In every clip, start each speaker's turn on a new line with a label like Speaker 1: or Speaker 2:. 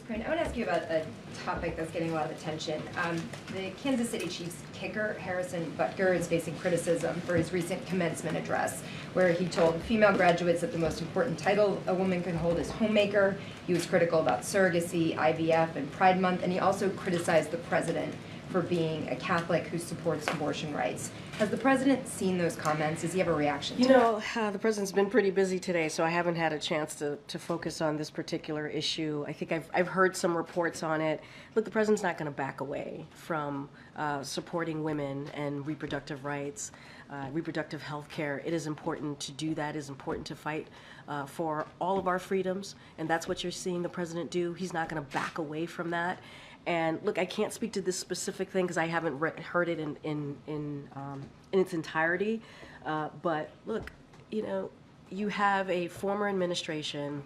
Speaker 1: Karine, I want to ask you about a topic that's getting a lot of attention. The Kansas City Chiefs kicker, Harrison Butker, is facing criticism for his recent commencement address, where he told female graduates that the most important title a woman could hold is homemaker. He was critical about surrogacy, IVF, and Pride Month, and he also criticized the president for being a Catholic who supports abortion rights. Has the president seen those comments? Does he have a reaction to that?
Speaker 2: The president's been pretty busy today, so I haven't had a chance to focus on this particular issue. I think I've heard some reports on it. Look, the president's not going to back away from supporting women and reproductive rights, reproductive health care. It is important to do that. It is important to fight for all of our freedoms, and that's what you're seeing the president do. He's not going to back away from that. And look, I can't speak to this specific thing because I haven't heard it in its entirety. But look, you have a former administration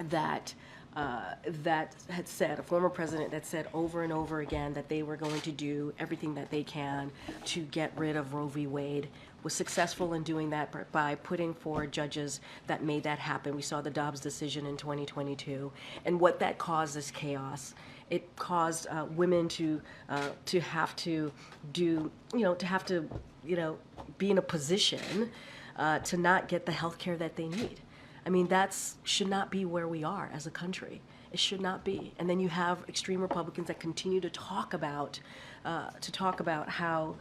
Speaker 2: that had said, a former president that said over and over again that they were going to do everything that they can to get rid of Roe v. Wade, was successful in doing that by putting forward judges that made that happen. We saw the Dobbs decision in 2022, and what that caused is chaos. It caused women to have to do, be in a position to not get the health care that they need. I mean, should not be where we are as a country. It should not be. And then you have extreme Republicans that continue to talk about how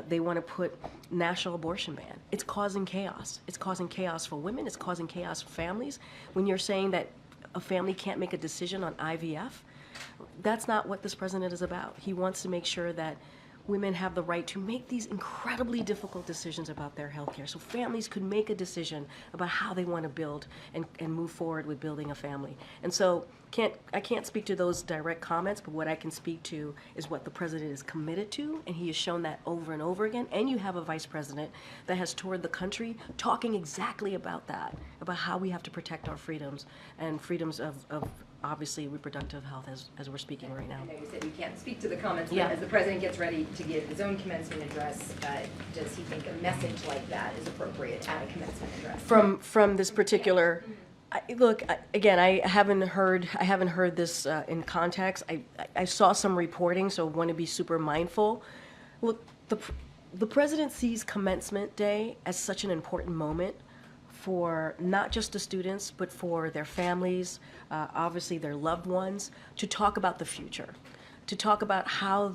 Speaker 2: they want to put national abortion ban. It's causing chaos. It's causing chaos for women. It's causing chaos for families. When you're saying that a family can't make a decision on IVF, that's not what this president is about. He wants to make sure that women have the right to make these incredibly difficult decisions about their health care. So families could make a decision about how they want to build and move forward with building a family. And so I can't speak to those direct comments, but what I can speak to is what the president is committed to, and he has shown that over and over again. And you have a vice president that has toured the country talking exactly about that, about how we have to protect our freedoms and freedoms of obviously reproductive health as we're speaking right now.
Speaker 1: I know you said you can't speak to the comments,
Speaker 2: Yeah.
Speaker 1: but as the president gets ready to give his own commencement address, does he think a message like that is appropriate at a commencement address?
Speaker 2: From this particular, again, I haven't heard this in context. I saw some reporting, so I want to be super mindful. Look, the president sees Commencement Day as such an important moment for not just the students, but for their families, obviously their loved ones, to talk about the future, to talk about how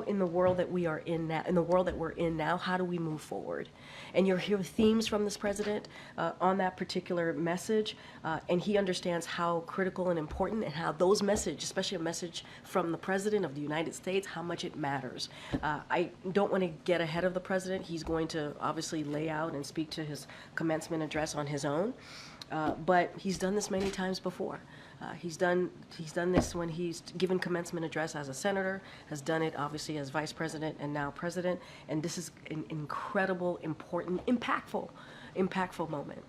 Speaker 2: in the world that we are in now, in the world that we're in now, how do we move forward? And you'll hear themes from this president on that particular message, and he understands how critical and important, and how those messages, especially a message from the president of the United States, how much it matters. I don't want to get ahead of the president. He's going to obviously lay out and speak to his commencement address on his own, but he's done this many times before. He's done this when he's given commencement address as a senator, has done it obviously as vice president and now president, and this is an incredible, important, impactful moment.